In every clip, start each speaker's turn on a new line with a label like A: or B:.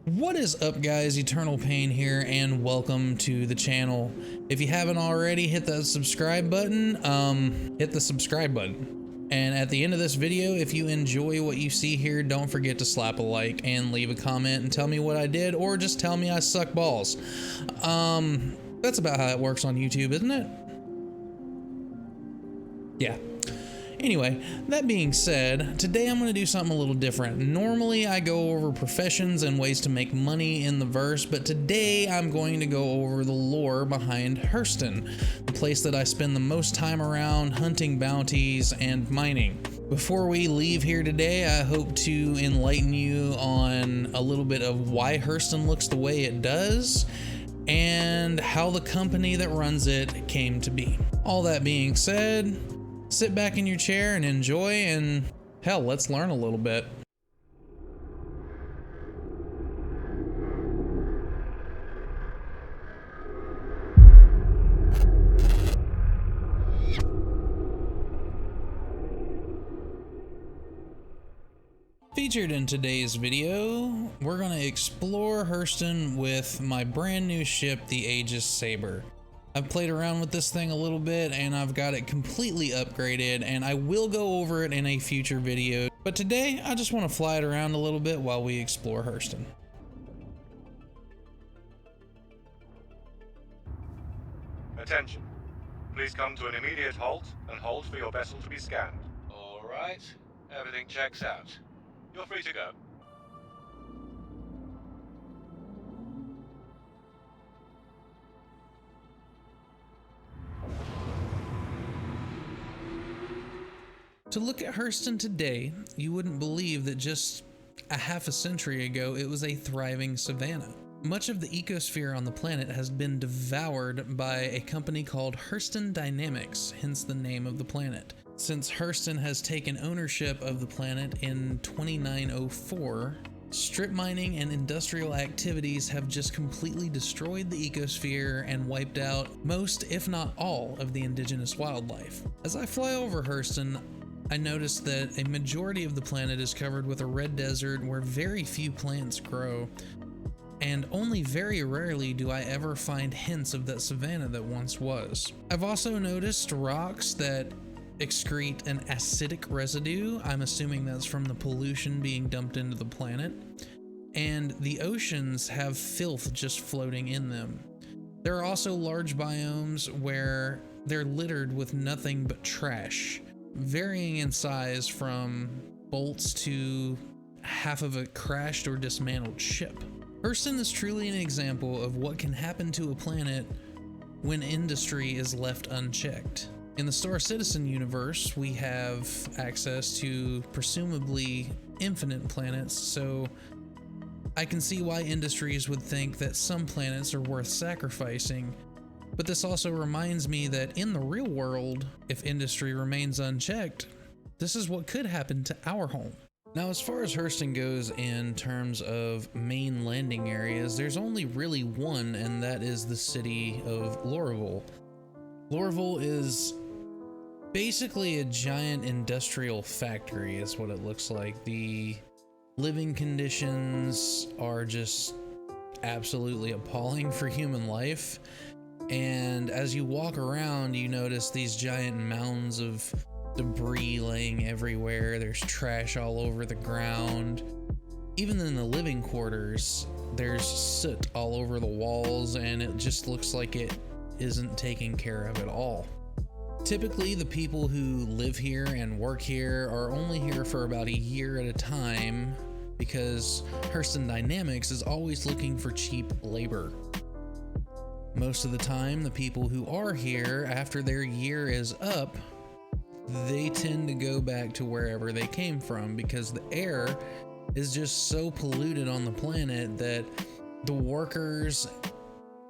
A: What is up, guys? Eternal Pain here, and welcome to the channel. If you haven't already, hit that subscribe button. Hit the subscribe button. And at the end of this video, if you enjoy what you see here, don't forget to slap a like and leave a comment and tell me what I did, or just tell me I suck balls. That's about how it works on YouTube, isn't it? Yeah. Anyway, that being said, today I'm going to do something a little different. Normally I go over professions and ways to make money in the verse, but today I'm going to go over the lore behind Hurston, the place that I spend the most time around hunting bounties and mining. Before we leave here today, I hope to enlighten you on a little bit of why Hurston looks the way it does, and how the company that runs it came to be. All that being said, sit back in your chair and enjoy, and hell, let's learn a little bit. Featured in today's video, we're going to explore Hurston with my brand new ship, the Aegis Saber. I've played around with this thing a little bit and I've got it completely upgraded, and I will go over it in a future video. But today, I just want to fly it around a little bit while we explore Hurston.
B: Attention. Please come to an immediate halt and hold for your vessel to be scanned. All right. Everything checks out. You're free to go.
A: To look at Hurston today, you wouldn't believe that just a half a century ago it was a thriving savanna. Much of the ecosphere on the planet has been devoured by a company called Hurston Dynamics, hence the name of the planet. Since Hurston has taken ownership of the planet in 2904, strip mining and industrial activities have just completely destroyed the ecosphere and wiped out most, if not all, of the indigenous wildlife. As I fly over Hurston, I noticed that a majority of the planet is covered with a red desert where very few plants grow, and only very rarely do I ever find hints of that savanna that once was. I've also noticed rocks that excrete an acidic residue. I'm assuming that's from the pollution being dumped into the planet. And the oceans have filth just floating in them. There are also large biomes where they're littered with nothing but trash, varying in size from bolts to half of a crashed or dismantled ship. Hurston is truly an example of what can happen to a planet when industry is left unchecked. In the Star Citizen universe, we have access to presumably infinite planets, so I can see why industries would think that some planets are worth sacrificing. But this also reminds me that in the real world, if industry remains unchecked, this is what could happen to our home. Now, as far as Hurston goes in terms of main landing areas, there's only really one, and that is the city of Lorville. Lorville is basically a giant industrial factory is what it looks like. The living conditions are just absolutely appalling for human life. And as you walk around, you notice these giant mounds of debris laying everywhere. There's trash all over the ground. Even in the living quarters, there's soot all over the walls, and it just looks like it isn't taken care of at all. Typically, the people who live here and work here are only here for about a year at a time, because Hurston Dynamics is always looking for cheap labor. Most of the time, the people who are here, after their year is up, they tend to go back to wherever they came from, because the air is just so polluted on the planet that the workers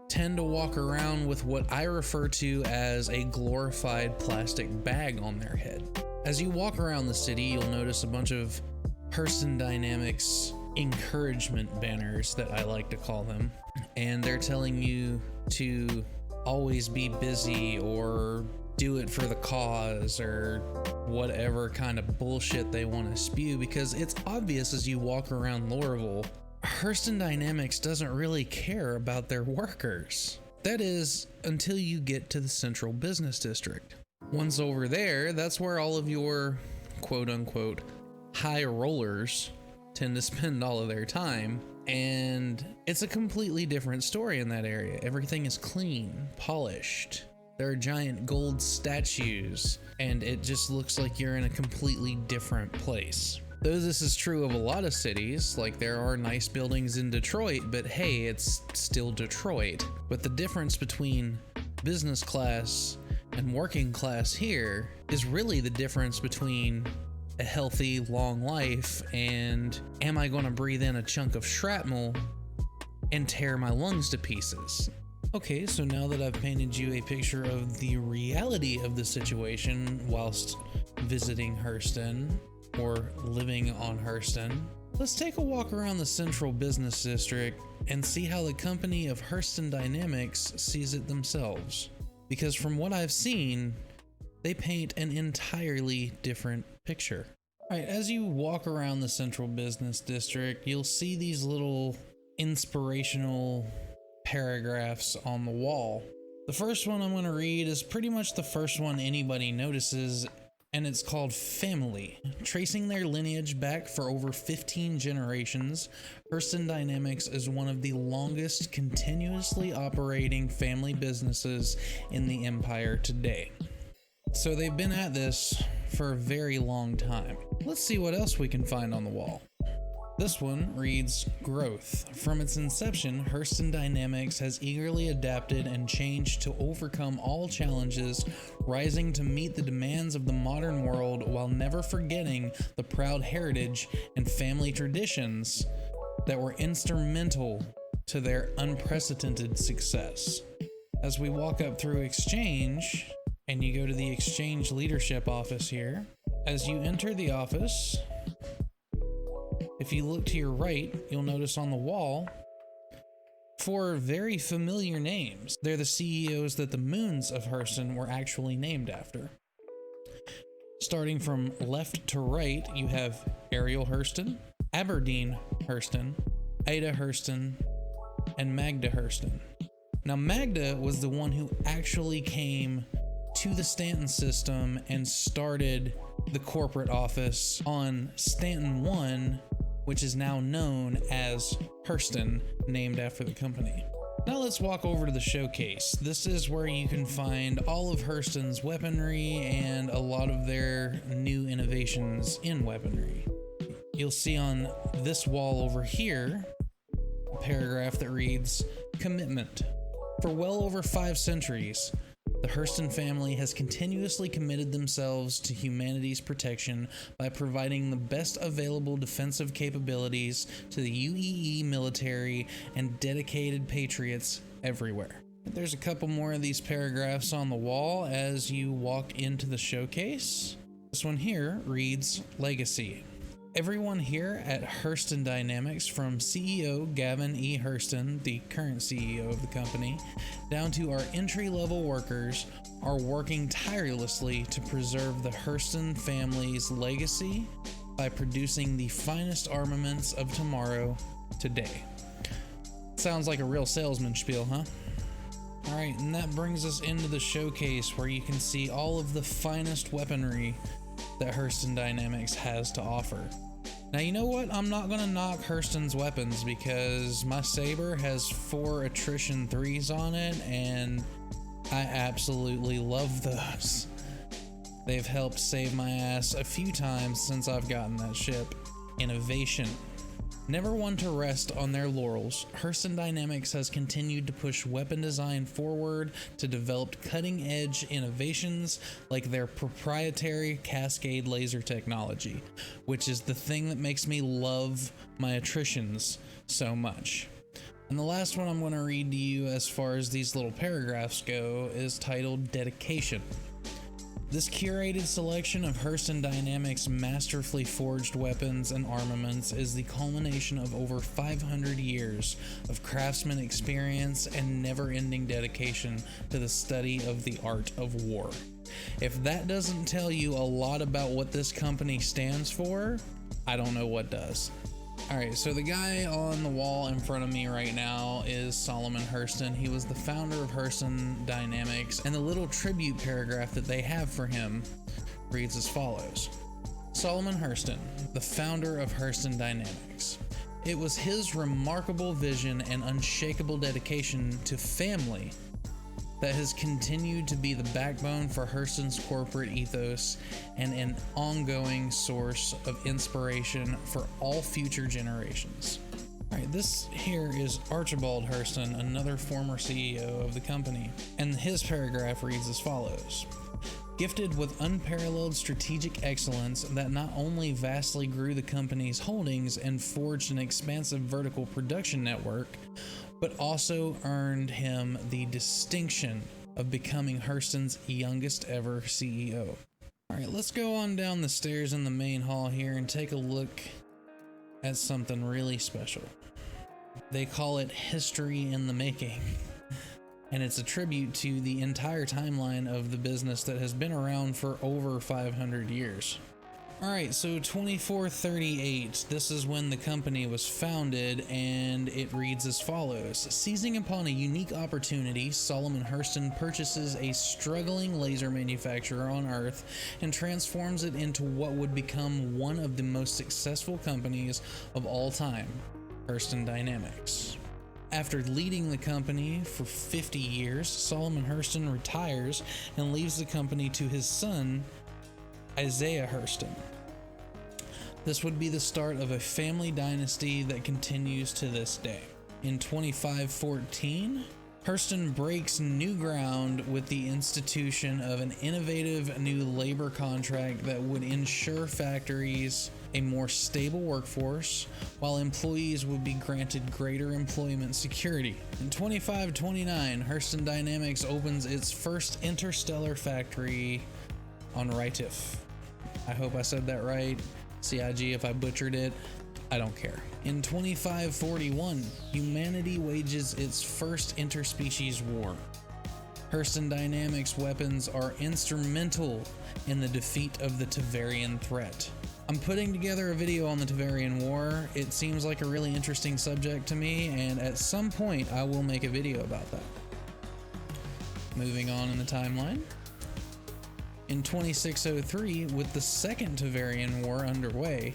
A: tend to walk around with what I refer to as a glorified plastic bag on their head. As you walk around the city, you'll notice a bunch of Hurston Dynamics encouragement banners, that I like to call them, and they're telling you to always be busy or do it for the cause or whatever kind of bullshit they want to spew, because it's obvious as you walk around Lorville, Hurston Dynamics doesn't really care about their workers. That is, until you get to the central business district. Once over there, that's where all of your quote unquote high rollers tend to spend all of their time. And it's a completely different story in that area. Everything is clean, polished. There are giant gold statues, and it just looks like you're in a completely different place. Though this is true of a lot of cities, like there are nice buildings in Detroit, but hey, it's still Detroit. But the difference between business class and working class here is really the difference between a healthy, long life and am I going to breathe in a chunk of shrapnel and tear my lungs to pieces? Okay, so now that I've painted you a picture of the reality of the situation whilst visiting Hurston or living on Hurston, let's take a walk around the central business district and see how the company of Hurston Dynamics sees it themselves. Because from what I've seen, they paint an entirely different picture. All right, as you walk around the central business district, you'll see these little inspirational paragraphs on the wall. The first one I'm going to read is pretty much the first one anybody notices, and it's called Family. Tracing their lineage back for over 15 generations, Hurston Dynamics is one of the longest continuously operating family businesses in the empire today. So they've been at this for a very long time. Let's see what else we can find on the wall. This one reads, Growth. From its inception, Hurston Dynamics has eagerly adapted and changed to overcome all challenges, rising to meet the demands of the modern world while never forgetting the proud heritage and family traditions that were instrumental to their unprecedented success. As we walk up through Exchange, and you go to the Exchange Leadership Office here, as you enter the office, if you look to your right, you'll notice on the wall 4 very familiar names. They're the CEOs that the moons of Hurston were actually named after. Starting from left to right, you have Ariel Hurston, Aberdeen Hurston, Ada Hurston, and Magda Hurston. Now, Magda was the one who actually came to the Stanton system and started the corporate office on Stanton 1, which is now known as Hurston, named after the company. Now let's walk over to the showcase. This is where you can find all of Hurston's weaponry and a lot of their new innovations in weaponry. You'll see on this wall over here a paragraph that reads, Commitment. For well over 5 centuries, the Hurston family has continuously committed themselves to humanity's protection by providing the best available defensive capabilities to the UEE military and dedicated patriots everywhere. There's a couple more of these paragraphs on the wall as you walk into the showcase. This one here reads, Legacy. Everyone here at Hurston Dynamics, from CEO Gavin E. Hurston, the current CEO of the company, down to our entry-level workers, are working tirelessly to preserve the Hurston family's legacy by producing the finest armaments of tomorrow today. Sounds like a real salesman spiel, huh? Alright, and that brings us into the showcase where you can see all of the finest weaponry that Hurston Dynamics has to offer. Now, you know what? I'm not going to knock Hurston's weapons because my saber has 4 attrition 3s on it, and I absolutely love those. They've helped save my ass a few times since I've gotten that ship. Innovation. Never one to rest on their laurels, Hurston Dynamics has continued to push weapon design forward to develop cutting-edge innovations like their proprietary Cascade laser technology, which is the thing that makes me love my attritions so much. And the last one I'm going to read to you as far as these little paragraphs go is titled Dedication. This curated selection of Hurston Dynamics' masterfully forged weapons and armaments is the culmination of over 500 years of craftsman experience and never-ending dedication to the study of the art of war. If that doesn't tell you a lot about what this company stands for, I don't know what does. All right, so the guy on the wall in front of me right now is Solomon Hurston. He was the founder of Hurston Dynamics, and the little tribute paragraph that they have for him reads as follows. Solomon Hurston, the founder of Hurston Dynamics. It was his remarkable vision and unshakable dedication to family that has continued to be the backbone for Hurston's corporate ethos and an ongoing source of inspiration for all future generations. All right, this here is Archibald Hurston, another former CEO of the company, and his paragraph reads as follows. Gifted with unparalleled strategic excellence that not only vastly grew the company's holdings and forged an expansive vertical production network, but also earned him the distinction of becoming Hurston's youngest ever CEO. All right, let's go on down the stairs in the main hall here and take a look at something really special. They call it history in the making, and it's a tribute to the entire timeline of the business that has been around for over 500 years. All right, so 2438, this is when the company was founded, and it reads as follows. Seizing upon a unique opportunity, Solomon Hurston purchases a struggling laser manufacturer on Earth and transforms it into what would become one of the most successful companies of all time, Hurston Dynamics. After leading the company for 50 years, Solomon Hurston retires and leaves the company to his son, Isaiah Hurston. This would be the start of a family dynasty that continues to this day. In 2514, Hurston breaks new ground with the institution of an innovative new labor contract that would ensure factories a more stable workforce, while employees would be granted greater employment security. In 2529, Hurston Dynamics opens its first interstellar factory on Rytif. I hope I said that right. CIG if I butchered it, I don't care. In 2541, humanity wages its first interspecies war. Hurston Dynamics weapons are instrumental in the defeat of the Tavarian threat. I'm putting together a video on the Tavarian War. It seems like a really interesting subject to me, and at some point I will make a video about that. Moving on in the timeline. In 2603, with the Second Tavarian War underway,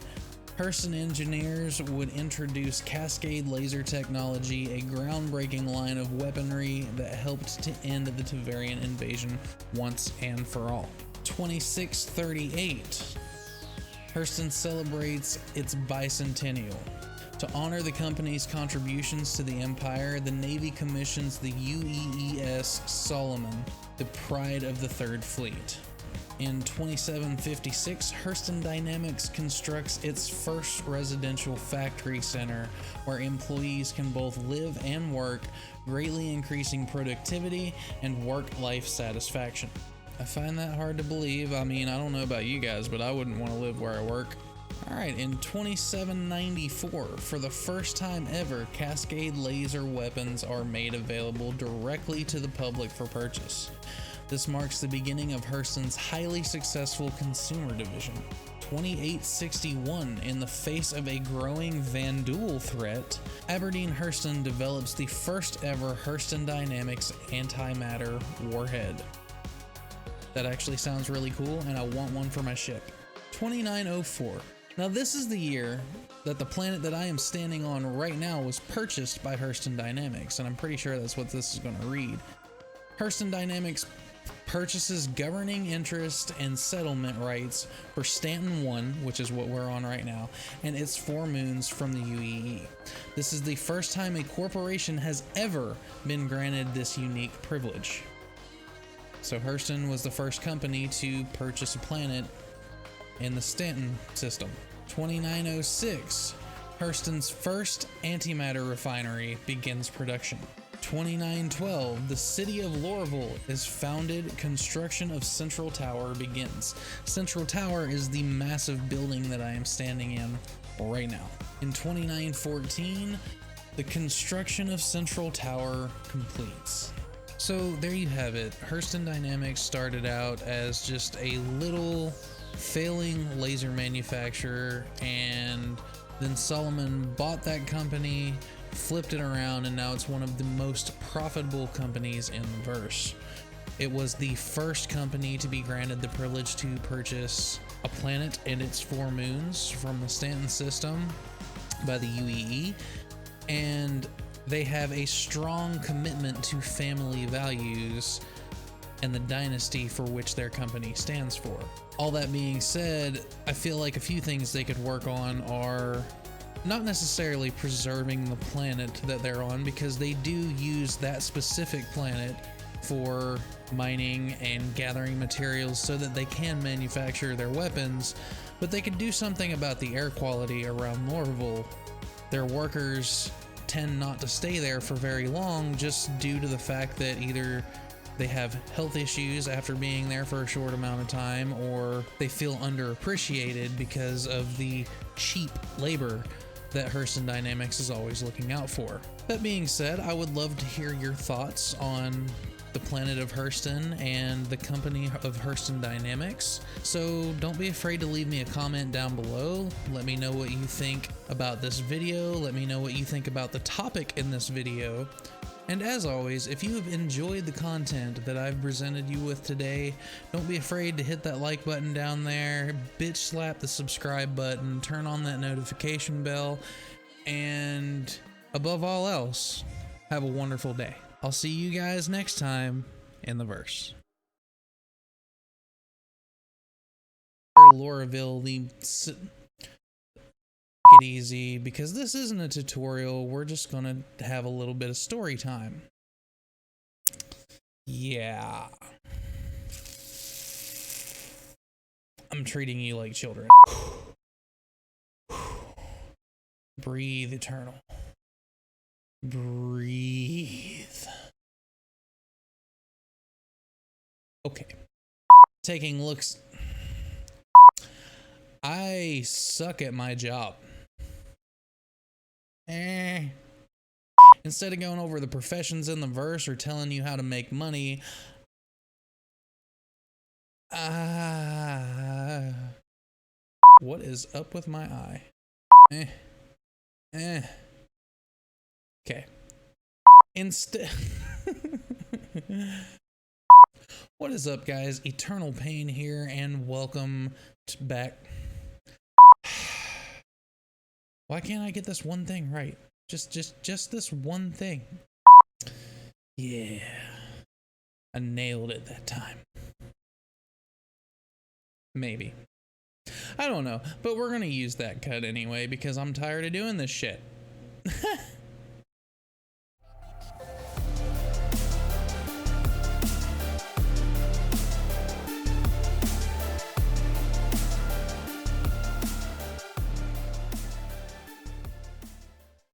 A: Hurston engineers would introduce Cascade laser technology, a groundbreaking line of weaponry that helped to end the Tavarian invasion once and for all. 2638, Hurston celebrates its bicentennial. To honor the company's contributions to the Empire, the Navy commissions the UEES Solomon, the pride of the Third Fleet. In 2756, Hurston Dynamics constructs its first residential factory center where employees can both live and work, greatly increasing productivity and work-life satisfaction. I find that hard to believe. I mean, I don't know about you guys, but I wouldn't want to live where I work. Alright, in 2794, for the first time ever, Cascade laser weapons are made available directly to the public for purchase. This marks the beginning of Hurston's highly successful consumer division. 2861, in the face of a growing Vandal threat, Aberdeen Hurston develops the first ever Hurston Dynamics antimatter warhead. That actually sounds really cool, and I want one for my ship. 2904. Now this is the year that the planet that I am standing on right now was purchased by Hurston Dynamics, and I'm pretty sure that's what this is going to read. Hurston Dynamics purchases governing interest and settlement rights for Stanton 1, which is what we're on right now, and its 4 moons from the UEE. This is the first time a corporation has ever been granted this unique privilege. So Hurston was the first company to purchase a planet in the Stanton system. 2906, Hurston's first antimatter refinery begins production. 2912, the city of Lorville is founded. Construction of Central Tower begins. Central Tower is the massive building that I am standing in right now. In 2914, the construction of Central Tower completes. So there you have it. Hurston Dynamics started out as just a little failing laser manufacturer, and Then Solomon bought that company, flipped it around, and now it's one of the most profitable companies in the verse. It was the first company to be granted the privilege to purchase a planet and its 4 moons from the Stanton system by the UEE, and they have a strong commitment to family values and the dynasty for which their company stands for. All that being said, I feel like a few things they could work on are not necessarily preserving the planet that they're on, because they do use that specific planet for mining and gathering materials so that they can manufacture their weapons, but they could do something about the air quality around Lorville. Their workers tend not to stay there for very long just due to the fact that either they have health issues after being there for a short amount of time, or they feel underappreciated because of the cheap labor that Hurston Dynamics is always looking out for. That being said, I would love to hear your thoughts on the planet of Hurston and the company of Hurston Dynamics. So don't be afraid to leave me a comment down below. Let me know what you think about this video. Let me know what you think about the topic in this video. And as always, if you have enjoyed the content that I've presented you with today, don't be afraid to hit that like button down there, bitch slap the subscribe button, turn on that notification bell, and above all else, have a wonderful day. I'll see you guys next time in the verse. Loraville, take it easy, because this isn't a tutorial. We're just gonna have a little bit of story time. Yeah. I'm treating you like children. Breathe, Eternal. Breathe. Okay. Taking looks. I suck at my job. Instead of going over the professions in the verse or telling you how to make money, what is up with my eye? Okay. Instead, what is up, guys? Eternal Pain here, and welcome back. Why can't I get this one thing right? Just this one thing. Yeah, I nailed it that time. Maybe. I don't know, but we're gonna use that cut anyway because I'm tired of doing this shit.